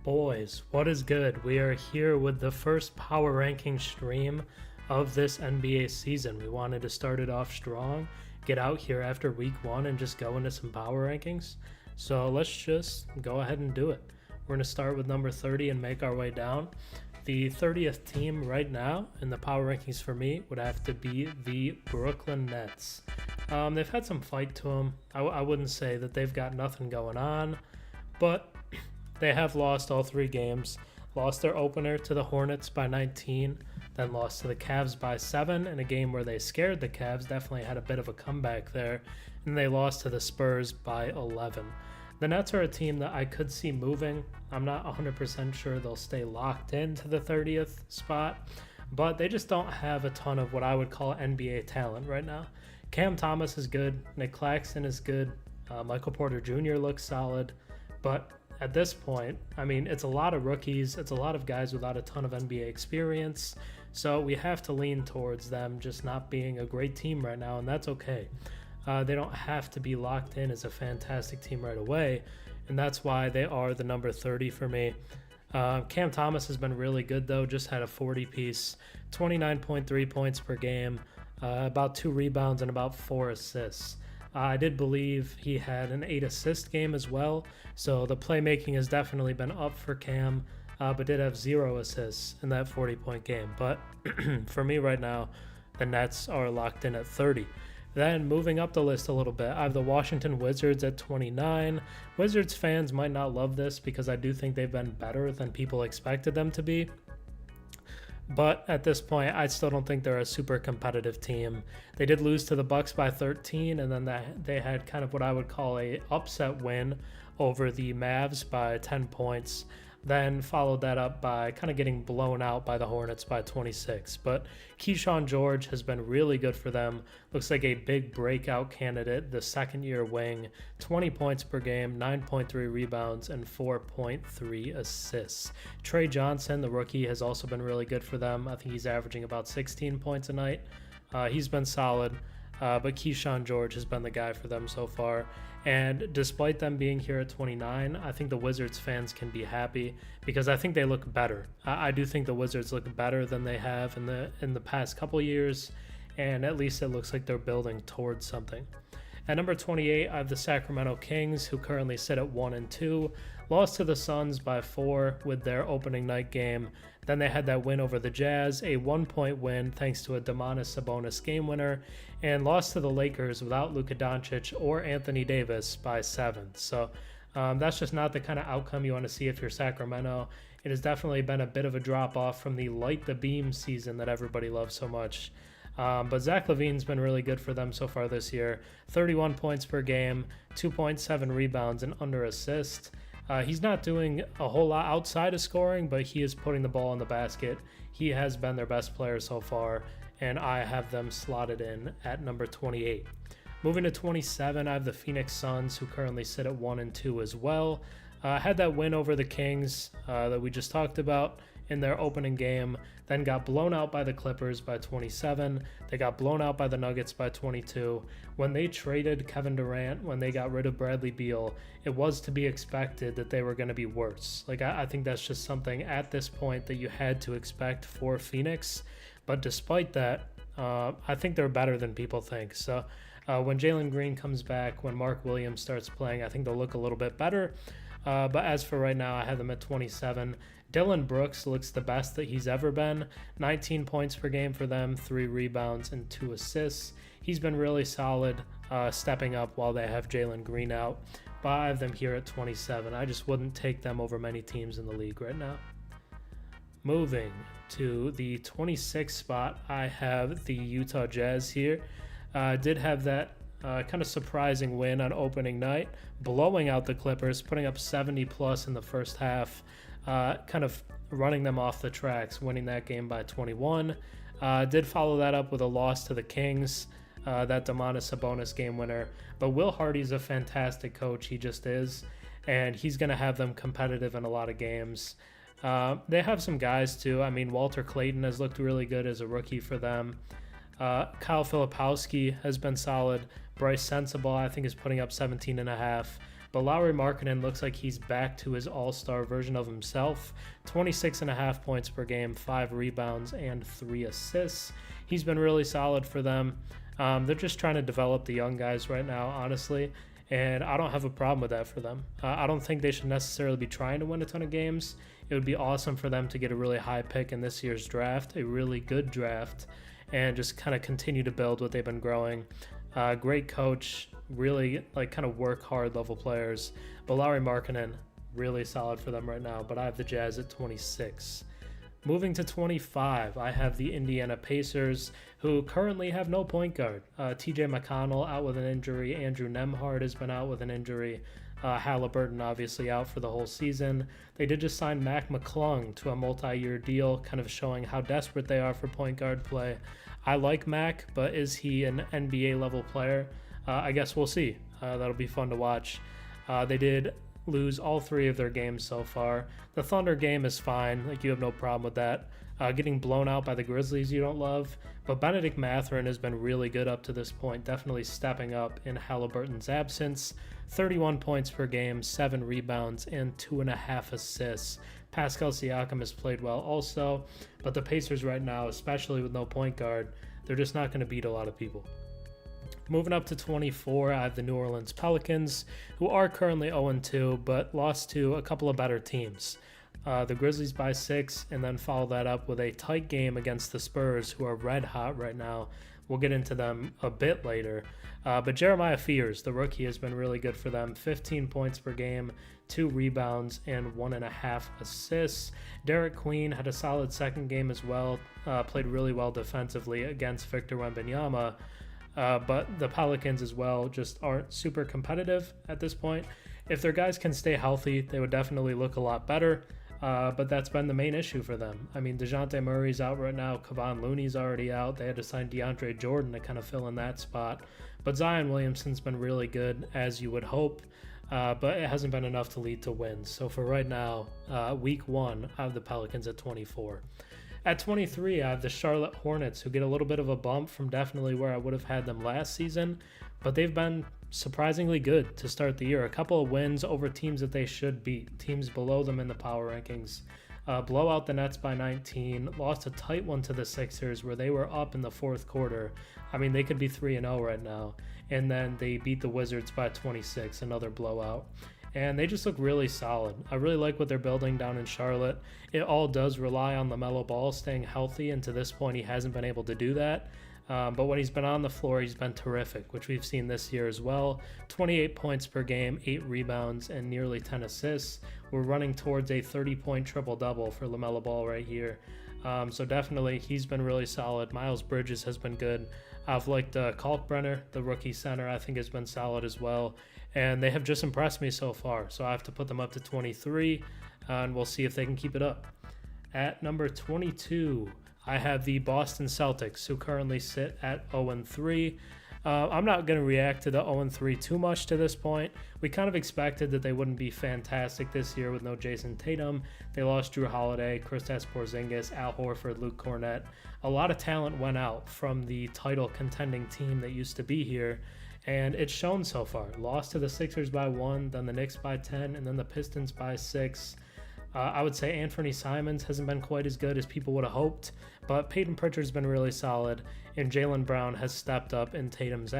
Boys, what is good? We are here with the first power ranking stream of this NBA season. We wanted to start it off strong, get out here after week one, and just go into some power rankings. So let's just go ahead and do it. We're going to start with number 30 and make our way down. The 30th team right now in the power rankings for me would have to be the Brooklyn Nets. They've had some fight to them. I wouldn't say that they've got nothing going on, but they have lost all three games. Lost their opener to the Hornets by 19, then lost to the Cavs by 7 in a game where they scared the Cavs, definitely had a bit of a comeback there, and they lost to the Spurs by 11. The Nets are a team that I could see moving. I'm not 100% sure they'll stay locked into the 30th spot, but they just don't have a ton of what I would call NBA talent right now. Cam Thomas is good, Nick Claxton is good, Michael Porter Jr. looks solid, but at this point, I mean, it's a lot of rookies. It's a lot of guys without a ton of NBA experience. So we have to lean towards them just not being a great team right now, and that's okay. They don't have to be locked in as a fantastic team right away, and that's why they are the number 30 for me. Cam Thomas has been really good, though. Just had a 40-piece, 29.3 points per game, about 2 rebounds and about 4 assists. I did believe he had an 8-assist game as well, so the playmaking has definitely been up for Cam, but did have 0 assists in that 40-point game. But for me right now, the Nets are locked in at 30. Then moving up the list a little bit, I have the Washington Wizards at 29. Wizards fans might not love this because I do think they've been better than people expected them to be. But at this point, I still don't think they're a super competitive team. They did lose to the Bucks by 13, and then they had kind of what I would call a upset win over the Mavs by 10 points. Then followed that up by kind of getting blown out by the Hornets by 26. But Keyshawn George has been really good for them. Looks like a big breakout candidate, the second-year wing. 20 points per game, 9.3 rebounds, and 4.3 assists. Trey Johnson, the rookie, has also been really good for them. I think he's averaging about 16 points a night. He's been solid. But Keyshawn George has been the guy for them so far. And despite them being here at 29, I think the Wizards fans can be happy because I think they look better. I do think the Wizards look better than they have in the past couple years, and at least it looks like they're building towards something. At number 28, I have the Sacramento Kings, who currently sit at 1-2. Lost to the Suns by 4 with their opening night game. Then they had that win over the Jazz, a 1-point win thanks to a Domantas Sabonis game winner, and lost to the Lakers without Luka Doncic or Anthony Davis by 7. So that's just not the kind of outcome you want to see if you're Sacramento. It has definitely been a bit of a drop-off from the light the beam season that everybody loves so much. But Zach LaVine's been really good for them so far this year. 31 points per game, 2.7 rebounds, and under assist. He's not doing a whole lot outside of scoring, but he is putting the ball in the basket. He has been their best player so far, and I have them slotted in at number 28. Moving to 27, I have the Phoenix Suns, who currently sit at 1-2 as well. Had that win over the Kings that we just talked about in their opening game, then got blown out by the Clippers by 27. They got blown out by the Nuggets by 22. When they traded Kevin Durant, when they got rid of Bradley Beal, it was to be expected that they were going to be worse. I think that's just something at this point that you had to expect for Phoenix. But despite that, I think they're better than people think. So when Jalen Green comes back, when Mark Williams starts playing, I think they'll look a little bit better. But as for right now, I have them at 27. Dylan Brooks looks the best that he's ever been. 19 points per game for them, 3 rebounds, and 2 assists. He's been really solid, stepping up while they have Jalen Green out. But I have them here at 27. I just wouldn't take them over many teams in the league right now. Moving to the 26th spot, I have the Utah Jazz here. Did have that kind of surprising win on opening night, blowing out the Clippers, putting up 70 plus in the first half, kind of running them off the tracks, winning that game by 21. Did follow that up with a loss to the Kings, that Domantas Sabonis game winner. But Will Hardy's a fantastic coach, he just is, and he's going to have them competitive in a lot of games. They have some guys too. I mean, Walter Clayton has looked really good as a rookie for them. Kyle Filipowski has been solid. Bryce Sensabaugh, I think, is putting up 17.5. But Lauri Markkanen looks like he's back to his all-star version of himself. 26.5 points per game, 5 rebounds, and 3 assists. He's been really solid for them. They're just trying to develop the young guys right now, honestly, and I don't have a problem with that for them. I don't think they should necessarily be trying to win a ton of games. It would be awesome for them to get a really high pick in this year's draft, a really good draft, and just kind of continue to build what they've been growing. Great coach, really like kind of work hard level players. But Lauri Markkanen, really solid for them right now, but I have the Jazz at 26. Moving to 25, I have the Indiana Pacers, who currently have no point guard. TJ McConnell out with an injury. Andrew Nembhard has been out with an injury. Halliburton obviously out for the whole season. They did just sign Mac McClung to a multi-year deal, kind of showing how desperate they are for point guard play. I like Mac, but is he an NBA level player? I guess we'll see. That'll be fun to watch. They did lose all 3 of their games so far. The Thunder game is fine. Like, you have no problem with that. Getting blown out by the Grizzlies you don't love. But Benedict Mathurin has been really good up to this point, definitely stepping up in Halliburton's absence. 31 points per game, 7 rebounds, and 2.5 assists. Pascal Siakam has played well also, but the Pacers right now, especially with no point guard, they're just not going to beat a lot of people. Moving up to 24, I have the New Orleans Pelicans, who are currently 0-2, but lost to a couple of better teams. The Grizzlies by 6, and then follow that up with a tight game against the Spurs, who are red hot right now. We'll get into them a bit later. But Jeremiah Fears, the rookie, has been really good for them. 15 points per game, 2 rebounds, and 1.5 assists. Derek Queen had a solid second game as well. Played really well defensively against Victor Wembanyama. But the Pelicans as well just aren't super competitive at this point. If their guys can stay healthy, they would definitely look a lot better. But that's been the main issue for them. I mean, DeJounte Murray's out right now. Kevon Looney's already out. They had to sign DeAndre Jordan to kind of fill in that spot. But Zion Williamson's been really good, as you would hope. But it hasn't been enough to lead to wins. So for right now, week 1, I have the Pelicans at 24. At 23, I have the Charlotte Hornets, who get a little bit of a bump from definitely where I would have had them last season. But they've been surprisingly good to start the year. A couple of wins over teams that they should beat, teams below them in the power rankings. Blow out the Nets by 19, lost a tight one to the Sixers where they were up in the fourth quarter. I mean, they could be 3-0 right now. And then they beat the Wizards by 26, another blowout. And they just look really solid. I really like what they're building down in Charlotte. It all does rely on LaMelo Ball staying healthy, and to this point he hasn't been able to do that. But when he's been on the floor, he's been terrific, which we've seen this year as well. 28 points per game, 8 rebounds, and nearly 10 assists. We're running towards a 30-point triple-double for LaMelo Ball right here. So definitely, he's been really solid. Miles Bridges has been good. I've liked Kalkbrenner, the rookie center, I think has been solid as well. And they have just impressed me so far. So I have to put them up to 23, and we'll see if they can keep it up. At number 22, I have the Boston Celtics, who currently sit at 0-3. I'm not going to react to the 0-3 too much to this point. We kind of expected that they wouldn't be fantastic this year with no Jason Tatum. They lost Drew Holiday, Kristaps Porzingis, Al Horford, Luke Cornett. A lot of talent went out from the title contending team that used to be here, and it's shown so far. Lost to the Sixers by 1, then the Knicks by 10, and then the Pistons by 6. I would say Anthony Simons hasn't been quite as good as people would have hoped, but Peyton Pritchard's been really solid, and Jaylen Brown has stepped up in Tatum's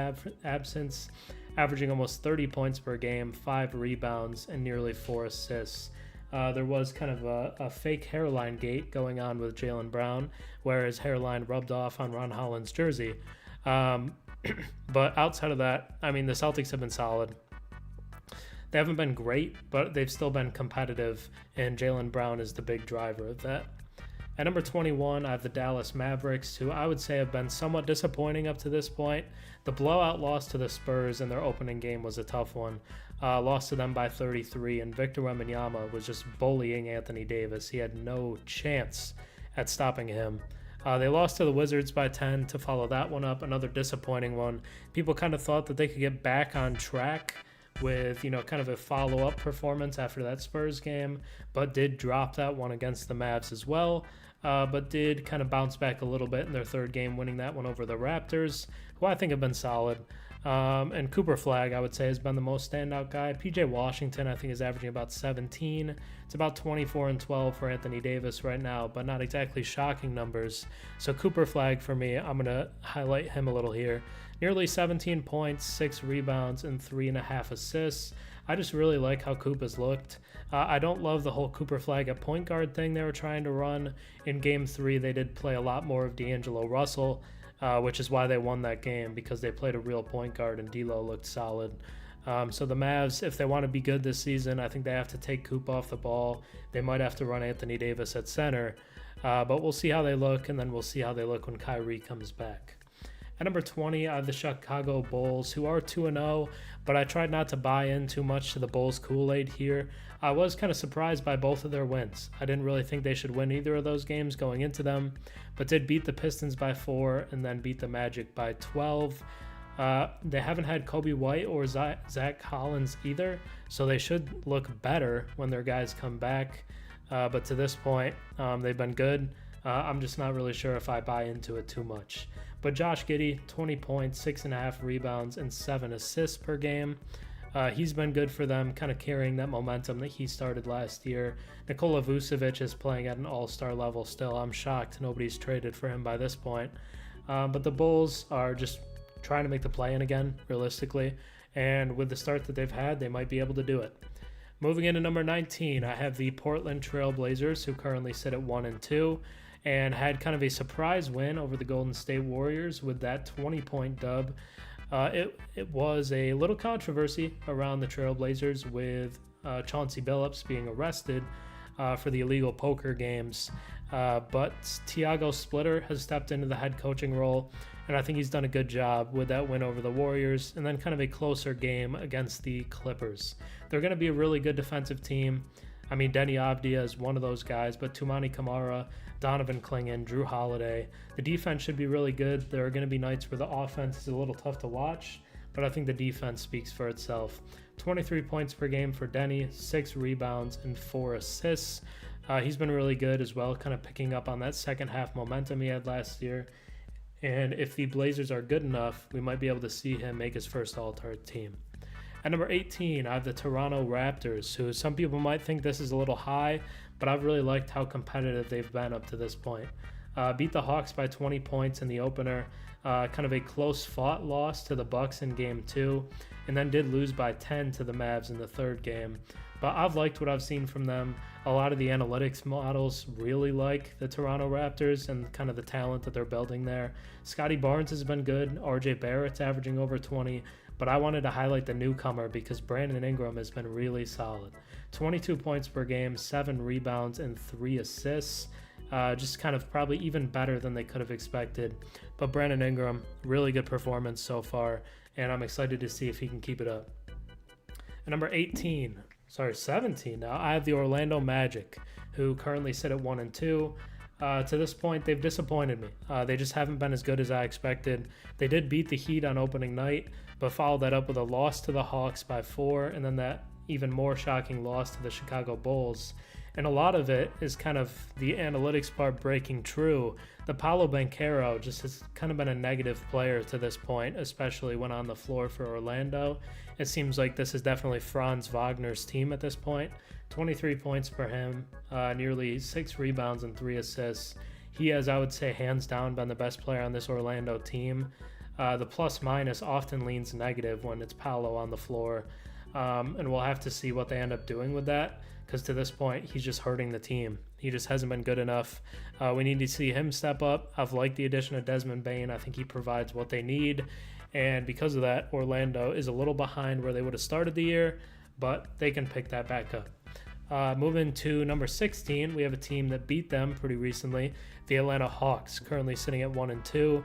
absence, averaging almost 30 points per game, 5 rebounds, and nearly 4 assists. There was kind of a fake hairline gate going on with Jaylen Brown, where his hairline rubbed off on Ron Holland's jersey. But outside of that, I mean, the Celtics have been solid. They haven't been great, but they've still been competitive, and Jaylen Brown is the big driver of that. At number 21, I have the Dallas Mavericks, who I would say have been somewhat disappointing up to this point. The blowout loss to the Spurs in their opening game was a tough one. Lost to them by 33, and Victor Wembanyama was just bullying Anthony Davis. He had no chance at stopping him. They lost to the Wizards by 10 to follow that one up, another disappointing one. People kind of thought that they could get back on track with, kind of a follow-up performance after that Spurs game, but did drop that one against the Mavs as well, but did kind of bounce back a little bit in their third game, winning that one over the Raptors, who I think have been solid. And Cooper Flagg, I would say, has been the most standout guy. PJ Washington, I think, is averaging about 17. It's about 24 and 12 for Anthony Davis right now, but not exactly shocking numbers. So Cooper Flagg, for me, I'm going to highlight him a little here. Nearly 17 points, 6 rebounds, and 3.5 assists. I just really like how Coop has looked. I don't love the whole Cooper Flagg at point guard thing they were trying to run. In Game 3, they did play a lot more of D'Angelo Russell, which is why they won that game, because they played a real point guard and D'Lo looked solid. So the Mavs, if they want to be good this season, I think they have to take Coop off the ball. They might have to run Anthony Davis at center, but we'll see how they look, and then we'll see how they look when Kyrie comes back. At number 20, I have the Chicago Bulls, who are 2-0, but I tried not to buy in too much to the Bulls Kool-Aid here. I was kind of surprised by both of their wins. I didn't really think they should win either of those games going into them, but did beat the Pistons by 4 and then beat the Magic by 12. They haven't had Kobe White or Zach Collins either, so they should look better when their guys come back. But to this point, they've been good. I'm just not really sure if I buy into it too much. But Josh Giddey, 20 points, 6.5 rebounds, and 7 assists per game. He's been good for them, kind of carrying that momentum that he started last year. Nikola Vucevic is playing at an all-star level still. I'm shocked nobody's traded for him by this point. But the Bulls are just trying to make the play-in again, realistically. And with the start that they've had, they might be able to do it. Moving into number 19, I have the Portland Trail Blazers, who currently sit at 1-2. And had kind of a surprise win over the Golden State Warriors with that 20-point dub. It was a little controversy around the Trailblazers with Chauncey Billups being arrested for the illegal poker games. But Tiago Splitter has stepped into the head coaching role, and I think he's done a good job with that win over the Warriors and then kind of a closer game against the Clippers. They're going to be a really good defensive team. I mean, Denny Avdia is one of those guys, but Toumani Camara, Donovan Clingan, Drew Holiday. The defense should be really good. There are going to be nights where the offense is a little tough to watch, but I think the defense speaks for itself. 23 points per game for Denny, 6 rebounds, and 4 assists. He's been really good as well, kind of picking up on that second half momentum he had last year. And if the Blazers are good enough, we might be able to see him make his first All-Star team. At number 18, I have the Toronto Raptors, who some people might think this is a little high, but I've really liked how competitive they've been up to this point. Beat the Hawks by 20 points in the opener, kind of a close-fought loss to the Bucks in Game 2, and then did lose by 10 to the Mavs in the third game. But I've liked what I've seen from them. A lot of the analytics models really like the Toronto Raptors and kind of the talent that they're building there. Scotty Barnes has been good. RJ Barrett's averaging over 20. But I wanted to highlight the newcomer because Brandon Ingram has been really solid. 22 points per game, 7 rebounds, and 3 assists. Just kind of probably even better than they could have expected. But Brandon Ingram, really good performance so far, and I'm excited to see if he can keep it up. At number 17 now, I have the Orlando Magic, who currently sit at 1-2. To this point, they've disappointed me. They just haven't been as good as I expected. They did beat the Heat on opening night, but followed that up with a loss to the Hawks by 4, and then that even more shocking loss to the Chicago Bulls. And a lot of it is kind of the analytics part breaking true. The Paolo Banchero just has kind of been a negative player to this point, especially when on the floor for Orlando. It seems like this is definitely Franz Wagner's team at this point. 23 points for him, nearly 6 rebounds and 3 assists. He has, I would say, hands down been the best player on this Orlando team. The plus-minus often leans negative when it's Paolo on the floor, and we'll have to see what they end up doing with that, because to this point, he's just hurting the team. He just hasn't been good enough. We need to see him step up. I've liked the addition of Desmond Bane. I think he provides what they need, and because of that, Orlando is a little behind where they would have started the year, but they can pick that back up. Moving to number 16, we have a team that beat them pretty recently, the Atlanta Hawks, currently sitting at 1-2.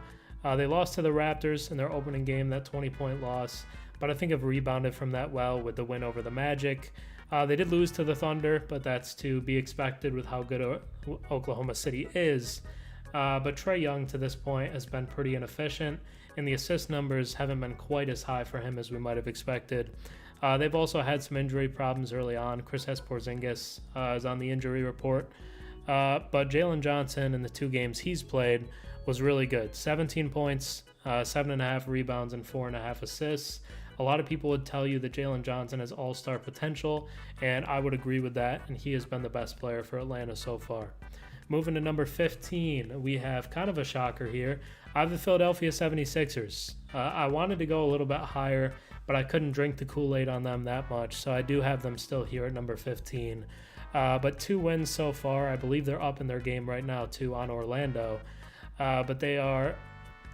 They lost to the Raptors in their opening game, that 20-point loss, but I think have rebounded from that well with the win over the Magic. They did lose to the Thunder, but that's to be expected with how good Oklahoma City is. But Trae Young to this point has been pretty inefficient, and the assist numbers haven't been quite as high for him as we might have expected. They've also had some injury problems early on. Kristaps Porzingis is on the injury report. But Jalen Johnson in the 2 games he's played was really good. 17 points, 7.5 rebounds, and 4.5 assists. A lot of people would tell you that Jalen Johnson has all-star potential, and I would agree with that, and he has been the best player for Atlanta so far. Moving to number 15, we have kind of a shocker here. I have the Philadelphia 76ers. I wanted to go a little bit higher, but I couldn't drink the Kool-Aid on them that much, so I do have them still here at number 15. But 2 wins so far. I believe they're up in their game right now, too, on Orlando. But they are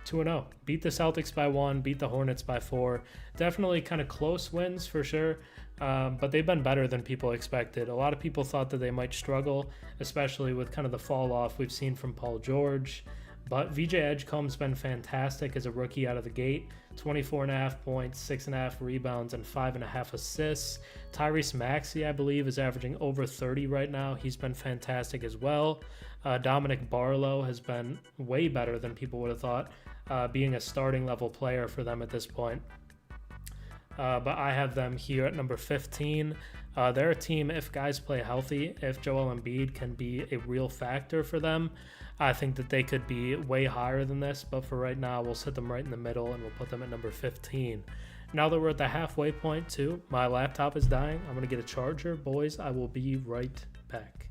2-0. Beat the Celtics by 1, beat the Hornets by 4. Definitely kind of close wins for sure, but they've been better than people expected. A lot of people thought that they might struggle, especially with kind of the fall off we've seen from Paul George. But VJ Edgecombe's been fantastic as a rookie out of the gate. 24.5 points, 6.5 rebounds, and 5.5 assists. Tyrese Maxey, I believe, is averaging over 30 right now. He's been fantastic as well. Dominic Barlow has been way better than people would have thought, being a starting level player for them at this point. But I have them here at number 15. They're a team, if guys play healthy, if Joel Embiid can be a real factor for them, I think that they could be way higher than this. But for right now, we'll sit them right in the middle and we'll put them at number 15. Now that we're at the halfway point too, my laptop is dying. I'm going to get a charger. Boys, I will be right back.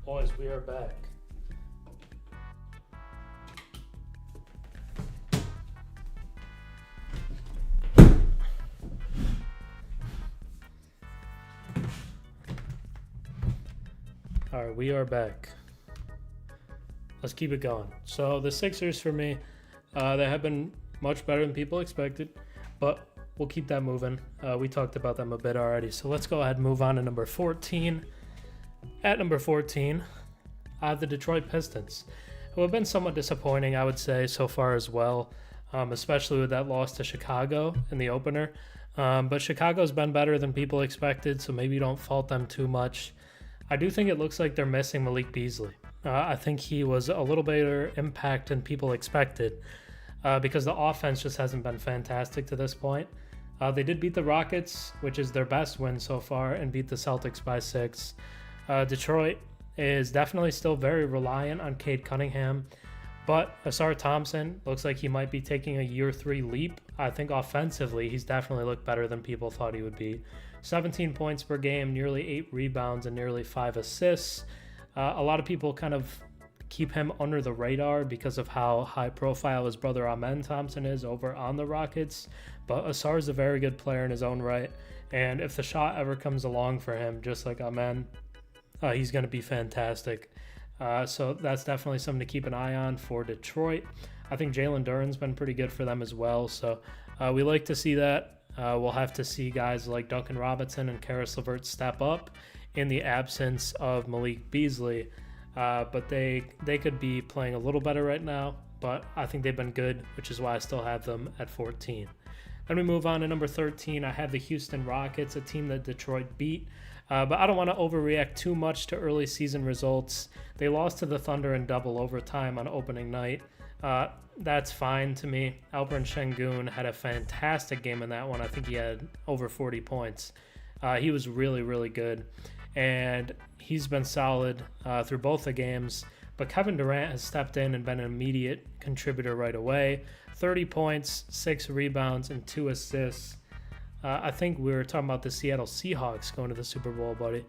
Boys, we are back. All right, we are back. Let's keep it going. So the Sixers for me, they have been much better than people expected, but we'll keep that moving. We talked about them a bit already. So let's go ahead and move on to number 14. At number 14, I have the Detroit Pistons, who have been somewhat disappointing, I would say, so far as well, especially with that loss to Chicago in the opener. But Chicago's been better than people expected, so maybe don't fault them too much. I do think it looks like they're missing Malik Beasley. I think he was a little better impact than people expected because the offense just hasn't been fantastic to this point. They did beat the Rockets, which is their best win so far, and beat the Celtics by 6. Detroit is definitely still very reliant on Cade Cunningham, but Asar Thompson looks like he might be taking a year 3 leap. I think offensively, he's definitely looked better than people thought he would be. 17 points per game, nearly 8 rebounds, and nearly 5 assists. A lot of people kind of keep him under the radar because of how high profile his brother Amen Thompson is over on the Rockets, but Asar is a very good player in his own right, and if the shot ever comes along for him, just like Amen, he's going to be fantastic. So that's definitely something to keep an eye on for Detroit. I think Jalen Duren's been pretty good for them as well. So we like to see that. We'll have to see guys like Duncan Robinson and Karis LeVert step up in the absence of Malik Beasley. But they could be playing a little better right now. But I think they've been good, which is why I still have them at 14. Then we move on to number 13. I have the Houston Rockets, a team that Detroit beat. But I don't want to overreact too much to early season results. They lost to the Thunder in double overtime on opening night. That's fine to me. Alperen Şengün had a fantastic game in that one. I think he had over 40 points. He was really, really good. And he's been solid through both the games. But Kevin Durant has stepped in and been an immediate contributor right away. 30 points, 6 rebounds, and 2 assists. I think we were talking about the Seattle Seahawks going to the Super Bowl, buddy.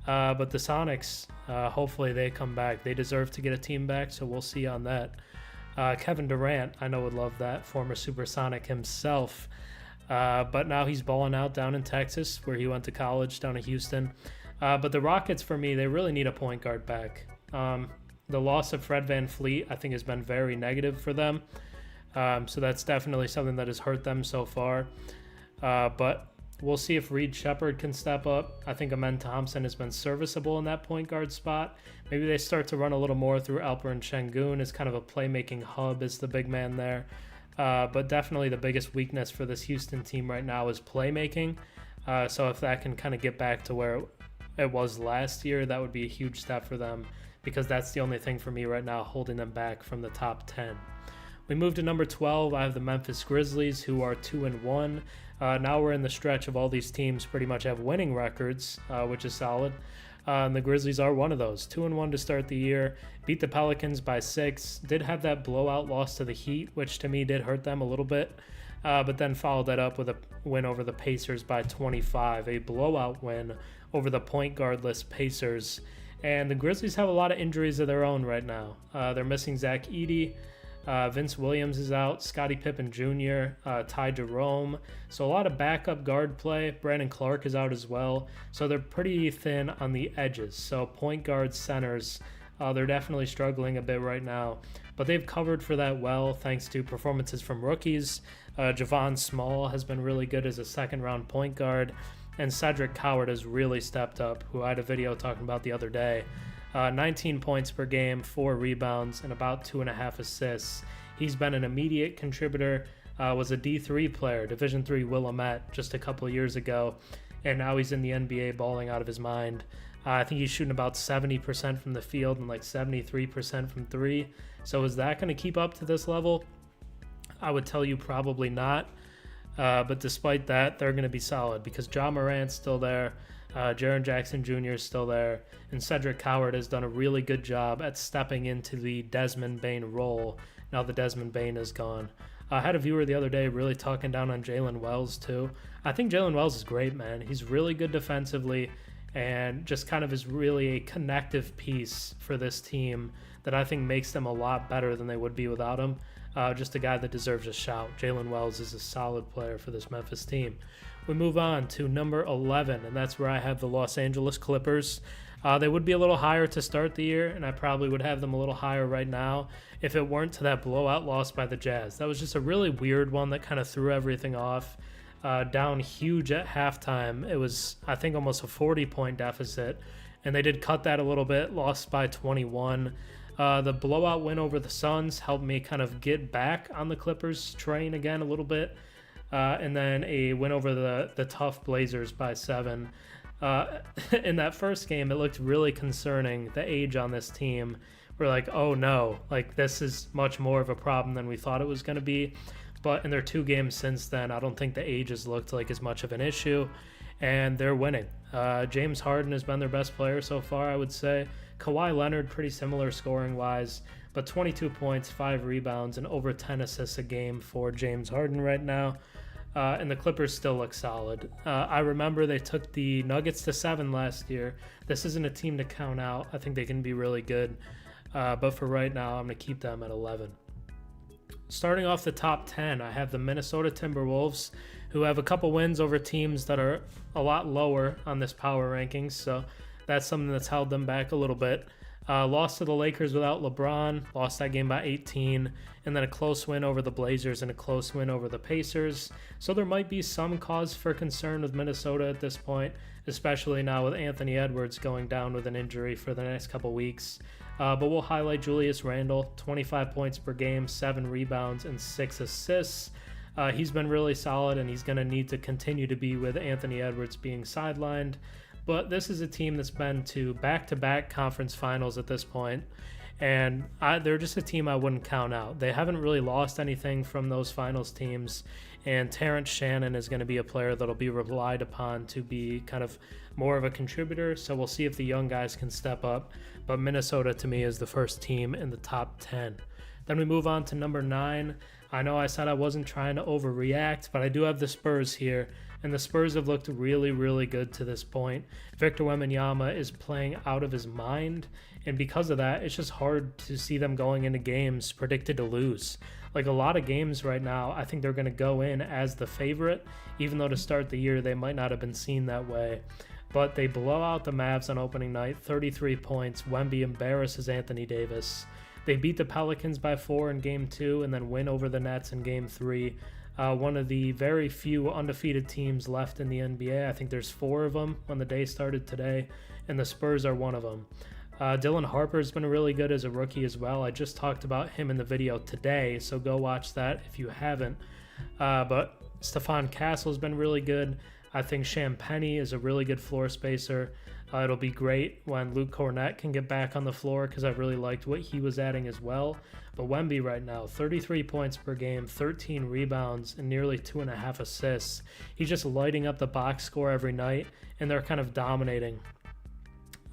But the Sonics, hopefully they come back. They deserve to get a team back, so we'll see on that. Kevin Durant, I know would love that, former Supersonic himself. But now he's balling out down in Texas, where he went to college, down in Houston. But the Rockets, for me, they really need a point guard back. The loss of Fred VanVleet, I think, has been very negative for them. So that's definitely something that has hurt them so far. But we'll see if Reed Shepherd can step up. I think Amen Thompson has been serviceable in that point guard spot. Maybe they start to run a little more through Alperen Şengün as kind of a playmaking hub as the big man there. But definitely the biggest weakness for this Houston team right now is playmaking. So if that can kind of get back to where it was last year, that would be a huge step for them, because that's the only thing for me right now holding them back from the top 10. We move to number 12. I have the Memphis Grizzlies, who are 2-1. Now we're in the stretch of all these teams pretty much have winning records, which is solid. And the Grizzlies are one of those. 2-1 to start the year. Beat the Pelicans by 6. Did have that blowout loss to the Heat, which to me did hurt them a little bit. But then followed that up with a win over the Pacers by 25. A blowout win over the point guardless Pacers. And the Grizzlies have a lot of injuries of their own right now. They're missing Zach Edey. Vince Williams is out, Scottie Pippen Jr., Ty Jerome. So a lot of backup guard play. Brandon Clark is out as well. So they're pretty thin on the edges. So point guards, centers, they're definitely struggling a bit right now. But they've covered for that well thanks to performances from rookies. Javon Small has been really good as a second-round point guard. And Cedric Coward has really stepped up, who I had a video talking about the other day. 19 points per game, 4 rebounds, and about 2.5 assists. He's been an immediate contributor, was a D3 player, Division III Willamette, just a couple of years ago, and now he's in the NBA balling out of his mind. I think he's shooting about 70% from the field and like 73% from 3. So is that going to keep up to this level? I would tell you probably not. But despite that, they're going to be solid because Ja Morant's still there. Jaren Jackson Jr. is still there, and Cedric Coward has done a really good job at stepping into the Desmond Bane role now that Desmond Bane is gone. I had a viewer the other day really talking down on Jalen Wells too. I think Jalen Wells is great, man. He's really good defensively and just kind of is really a connective piece for this team that I think makes them a lot better than they would be without him. Just a guy that deserves a shout. Jalen Wells is a solid player for this Memphis team. We move on to number 11, and that's where I have the Los Angeles Clippers. They would be a little higher to start the year, and I probably would have them a little higher right now if it weren't to that blowout loss by the Jazz. That was just a really weird one that kind of threw everything off. Down huge at halftime. It was, I think, almost a 40-point deficit, and they did cut that a little bit, lost by 21. The blowout win over the Suns helped me kind of get back on the Clippers train again a little bit. And then a win over the tough Blazers by 7. In that first game, it looked really concerning, the age on this team. We're like, oh no, like this is much more of a problem than we thought it was going to be. But in their 2 games since then, I don't think the age has looked like as much of an issue. And they're winning. James Harden has been their best player so far, I would say. Kawhi Leonard, pretty similar scoring-wise, but 22 points, 5 rebounds, and over 10 assists a game for James Harden right now. And the Clippers still look solid. I remember they took the Nuggets to 7 last year. This isn't a team to count out. I think they can be really good. But for right now, I'm going to keep them at 11. Starting off the top 10, I have the Minnesota Timberwolves, who have a couple wins over teams that are a lot lower on this power rankings. So that's something that's held them back a little bit. Lost to the Lakers without LeBron, lost that game by 18, and then a close win over the Blazers and a close win over the Pacers. So there might be some cause for concern with Minnesota at this point, especially now with Anthony Edwards going down with an injury for the next couple weeks. But we'll highlight Julius Randle, 25 points per game, 7 rebounds, and 6 assists. He's been really solid, and he's going to need to continue to be with Anthony Edwards being sidelined. But this is a team that's been to back-to-back conference finals at this point, and they're just a team I wouldn't count out. They haven't really lost anything from those finals teams, and Terrence Shannon is going to be a player that'll be relied upon to be kind of more of a contributor, so we'll see if the young guys can step up. But Minnesota, to me, is the first team in the top 10. Then we move on to number 9. I know I said I wasn't trying to overreact, but I do have the Spurs here, and the Spurs have looked really, really good to this point. Victor Wembanyama is playing out of his mind, and because of that, it's just hard to see them going into games predicted to lose. Like a lot of games right now, I think they're going to go in as the favorite, even though to start the year they might not have been seen that way. But they blow out the Mavs on opening night, 33 points. Wemby embarrasses Anthony Davis. They beat the Pelicans by 4 in Game 2 and then win over the Nets in Game 3. one of the very few undefeated teams left in the NBA. I think there's 4 of them when the day started today, and the Spurs are one of them. Dylan Harper's been really good as a rookie as well. I just talked about him in the video today, so go watch that if you haven't. But Stephon Castle's been really good. I think Champagnie is a really good floor spacer. It'll be great when Luke Cornett can get back on the floor because I really liked what he was adding as well. But Wemby right now, 33 points per game, 13 rebounds, and nearly 2.5 assists. He's just lighting up the box score every night, and they're kind of dominating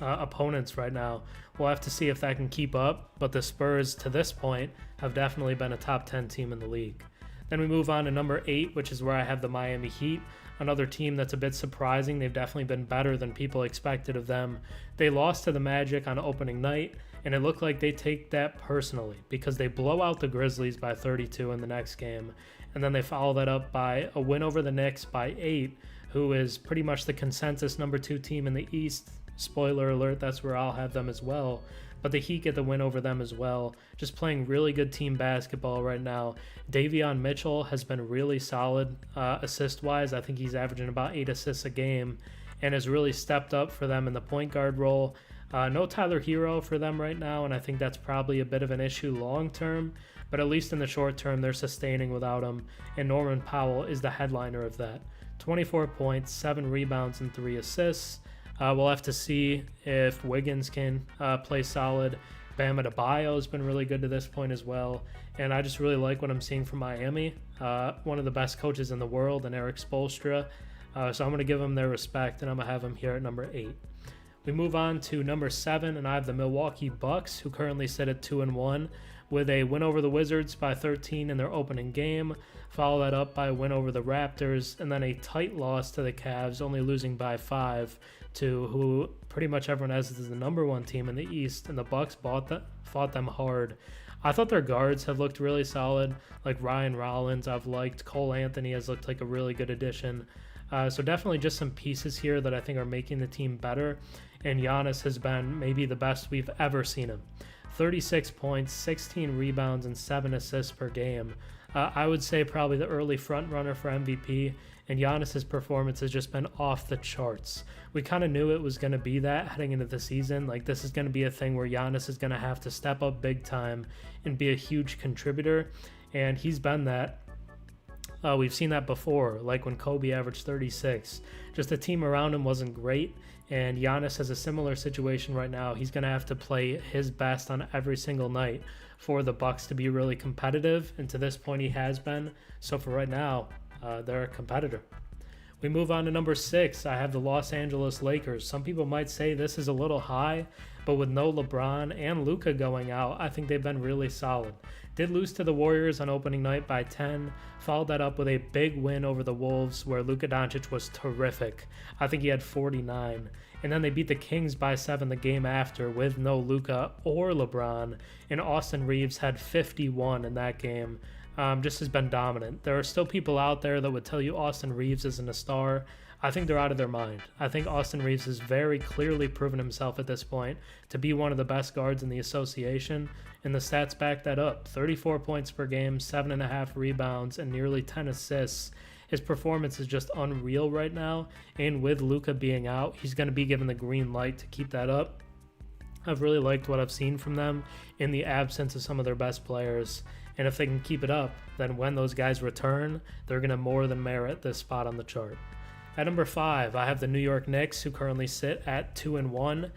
opponents right now. We'll have to see if that can keep up, but the Spurs to this point have definitely been a top 10 team in the league. Then we move on to number 8, which is where I have the Miami Heat, another team that's a bit surprising. They've definitely been better than people expected of them. They lost to the Magic on opening night, and it looked like they take that personally because they blow out the Grizzlies by 32 in the next game, and then they follow that up by a win over the Knicks by 8, who is pretty much the consensus number 2 team in the East. Spoiler alert, that's where I'll have them as well. But the Heat get the win over them as well. Just playing really good team basketball right now. Davion Mitchell has been really solid assist-wise. I think he's averaging about 8 assists a game and has really stepped up for them in the point guard role. No Tyler Hero for them right now, and I think that's probably a bit of an issue long-term. But at least in the short term, they're sustaining without him, and Norman Powell is the headliner of that. 24 points, 7 rebounds, and 3 assists. We'll have to see if Wiggins can play solid. Bam Adebayo has been really good to this point as well. And I just really like what I'm seeing from Miami. One of the best coaches in the world, and Eric Spoelstra. So I'm going to give them their respect, and I'm going to have them here at number 8. We move on to number 7, and I have the Milwaukee Bucks, who currently sit at 2-1, with a win over the Wizards by 13 in their opening game. Follow that up by a win over the Raptors, and then a tight loss to the Cavs, only losing by 5 to who pretty much everyone has as the number 1 team in the East, and the Bucks fought them hard. I thought their guards have looked really solid, like Ryan Rollins. I've liked Cole Anthony has looked like a really good addition. So definitely just some pieces here that I think are making the team better, and Giannis has been maybe the best we've ever seen him. 36 points, 16 rebounds, and 7 assists per game. I would say probably the early front runner for MVP, and Giannis's performance has just been off the charts. We kind of knew it was going to be that heading into the season. Like, this is going to be a thing where Giannis is going to have to step up big time and be a huge contributor, and he's been that. We've seen that before, like when Kobe averaged 36. Just the team around him wasn't great, and Giannis has a similar situation right now. He's going to have to play his best on every single night for the Bucks to be really competitive, and to this point he has been. So for right now, they're a competitor. We move on to number 6. I have the Los Angeles Lakers. Some people might say this is a little high, but with no LeBron and Luka going out, I think they've been really solid. Did lose to the Warriors on opening night by 10, followed that up with a big win over the Wolves where Luka Doncic was terrific. I think he had 49. And then they beat the Kings by 7 the game after with no Luka or LeBron, and Austin Reeves had 51 in that game. Just has been dominant. There are still people out there that would tell you Austin Reeves isn't a star. I think they're out of their mind. I think Austin Reeves has very clearly proven himself at this point to be one of the best guards in the association, and the stats back that up. 34 points per game, 7.5 rebounds, and nearly 10 assists. His performance is just unreal right now, and with Luka being out, he's going to be given the green light to keep that up. I've really liked what I've seen from them in the absence of some of their best players. And if they can keep it up, then when those guys return, they're going to more than merit this spot on the chart. At number 5, I have the New York Knicks, who currently sit at 2-1.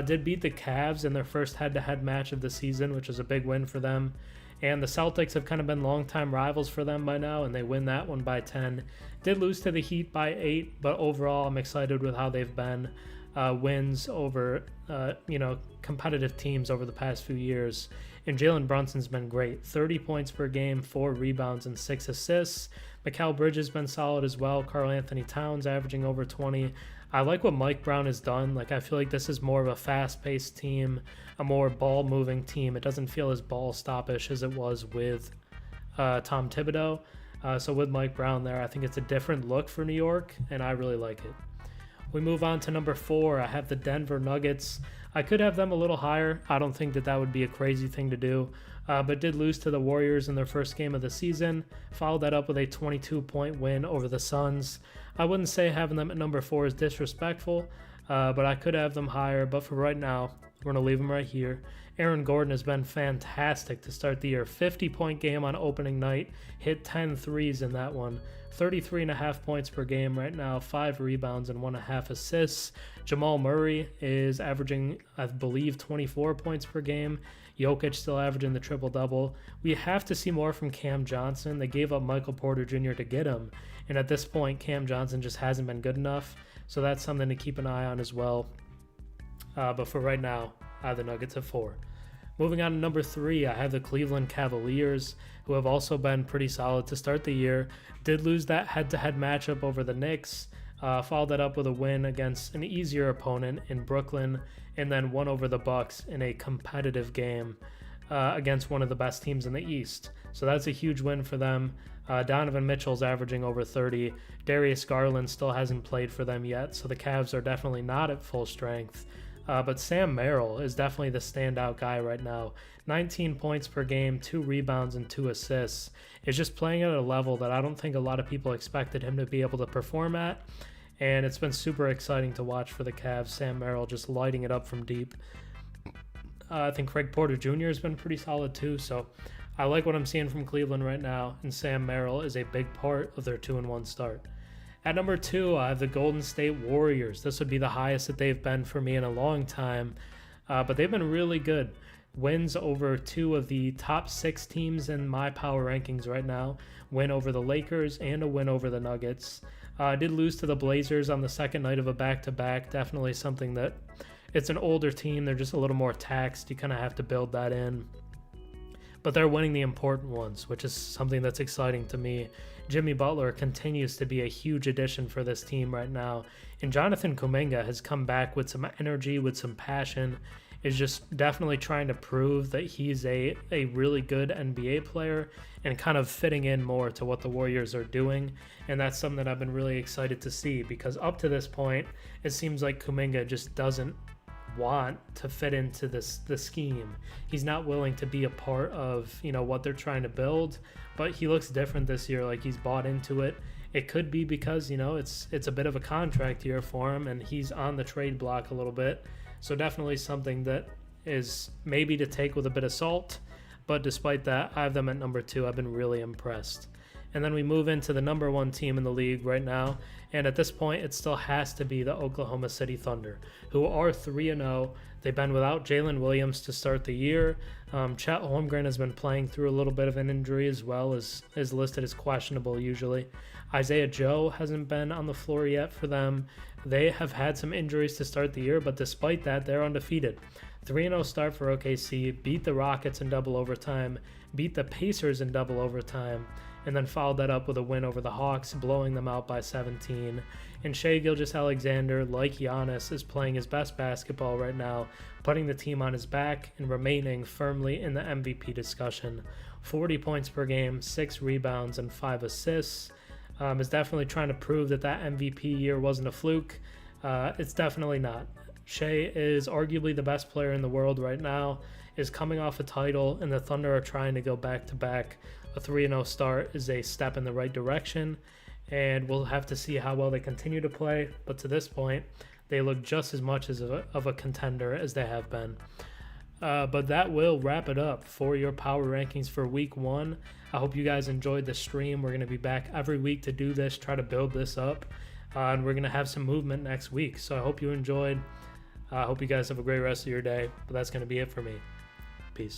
Did beat the Cavs in their first head-to-head match of the season, which was a big win for them. And the Celtics have kind of been longtime rivals for them by now, and they win that one by 10. Did lose to the Heat by 8, but overall I'm excited with how they've been. Wins over, competitive teams over the past few years. And Jalen Brunson's been great. 30 points per game, 4 rebounds, and 6 assists. Mikal Bridges has been solid as well. Karl Anthony Towns averaging over 20. I like what Mike Brown has done. Like, I feel like this is more of a fast-paced team, a more ball-moving team. It doesn't feel as ball-stoppish as it was with Tom Thibodeau. So with Mike Brown there, I think it's a different look for New York, and I really like it. We move on to number 4. I have the Denver Nuggets. I could have them a little higher. I don't think that would be a crazy thing to do. but did lose to the Warriors in their first game of the season. Followed that up with a 22-point win over the Suns. I wouldn't say having them at number 4 is disrespectful, but I could have them higher. But for right now, we're going to leave them right here. Aaron Gordon has been fantastic to start the year. 50-point game on opening night. Hit 10 threes in that one. 33.5 points per game right now. 5 rebounds and 1.5 assists. Jamal Murray is averaging, I believe, 24 points per game. Jokic still averaging the triple-double. We have to see more from Cam Johnson. They gave up Michael Porter Jr. to get him. And at this point, Cam Johnson just hasn't been good enough. So that's something to keep an eye on as well. But for right now, I have the Nuggets at 4. Moving on to number 3, I have the Cleveland Cavaliers, who have also been pretty solid to start the year. Did lose that head-to-head matchup over the Knicks. Followed that up with a win against an easier opponent in Brooklyn, and then won over the Bucks in a competitive game against one of the best teams in the East. So that's a huge win for them. Donovan Mitchell's averaging over 30. Darius Garland still hasn't played for them yet, so the Cavs are definitely not at full strength. But Sam Merrill is definitely the standout guy right now. 19 points per game, 2 rebounds, and 2 assists. Is just playing at a level that I don't think a lot of people expected him to be able to perform at. And it's been super exciting to watch for the Cavs. Sam Merrill just lighting it up from deep. I think Craig Porter Jr. has been pretty solid too. So I like what I'm seeing from Cleveland right now. And Sam Merrill is a big part of their 2-1 start. At number 2, I have the Golden State Warriors. This would be the highest that they've been for me in a long time, but they've been really good. Wins over 2 of the top 6 teams in my power rankings right now. Win over the Lakers and a win over the Nuggets. Did lose to the Blazers on the second night of a back-to-back. Definitely something that it's an older team. They're just a little more taxed. You kind of have to build that in. But they're winning the important ones, which is something that's exciting to me. Jimmy Butler continues to be a huge addition for this team right now. And Jonathan Kuminga has come back with some energy, with some passion, is just definitely trying to prove that he's a really good NBA player and kind of fitting in more to what the Warriors are doing. And that's something that I've been really excited to see, because up to this point, it seems like Kuminga just doesn't want to fit into the scheme. He's not willing to be a part of, what they're trying to build, but he looks different this year, like he's bought into it. It could be because, it's a bit of a contract year for him and he's on the trade block a little bit. So definitely something that is maybe to take with a bit of salt, but despite that, I have them at number 2. I've been really impressed. And then we move into the number 1 team in the league right now. And at this point, it still has to be the Oklahoma City Thunder, who are 3-0. They've been without Jalen Williams to start the year. Chet Holmgren has been playing through a little bit of an injury as well, as is listed as questionable usually. Isaiah Joe hasn't been on the floor yet for them. They have had some injuries to start the year, but despite that, they're undefeated. 3-0 start for OKC, beat the Rockets in double overtime, beat the Pacers in double overtime, and then followed that up with a win over the Hawks, blowing them out by 17. And Shai Gilgeous-Alexander, like Giannis, is playing his best basketball right now, putting the team on his back and remaining firmly in the MVP discussion. 40 points per game, 6 rebounds, and 5 assists. Is definitely trying to prove that MVP year wasn't a fluke. It's definitely not. Shai is arguably the best player in the world right now, is coming off a title, and the Thunder are trying to go back-to-back. A 3-0 start is a step in the right direction, and we'll have to see how well they continue to play. But to this point, they look just as much as of a contender as they have been. But that will wrap it up for your power rankings for week 1. I hope you guys enjoyed the stream. We're going to be back every week to do this, try to build this up, and we're going to have some movement next week. So I hope you enjoyed. I hope you guys have a great rest of your day, but that's going to be it for me.